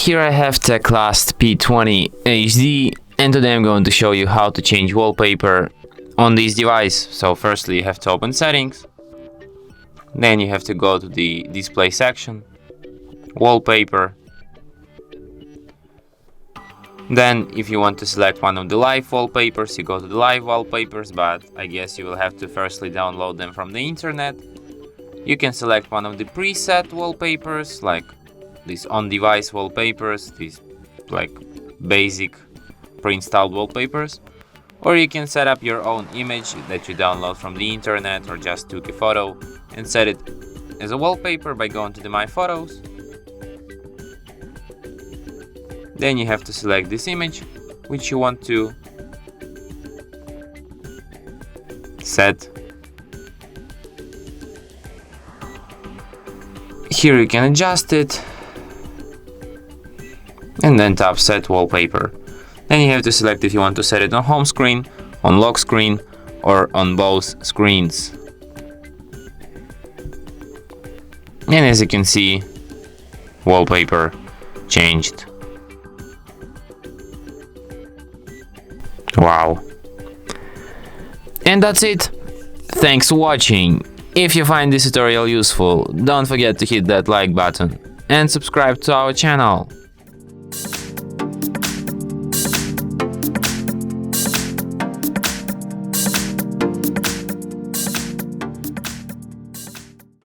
Here I have TECLAST P20HD, and today I'm going to show you how to change wallpaper on this device. So firstly you have to open settings, then you have to go to the display section, wallpaper. Then if you want to select one of the live wallpapers, you go to the live wallpapers, but I guess you will have to firstly download them from the internet. You can select one of the preset wallpapers, like these on-device wallpapers, these like basic pre-installed wallpapers, or you can set up your own image that you download from the internet or just took a photo and set it as a wallpaper by going to the My Photos. Then you have to select this image which you want to set. Here you can adjust it and then tap Set Wallpaper. Then you have to select if you want to set it on home screen, on lock screen, or on both screens. And as you can see, wallpaper changed. Wow. And that's it. Thanks for watching. If you find this tutorial useful, don't forget to hit that like button and subscribe to our channel.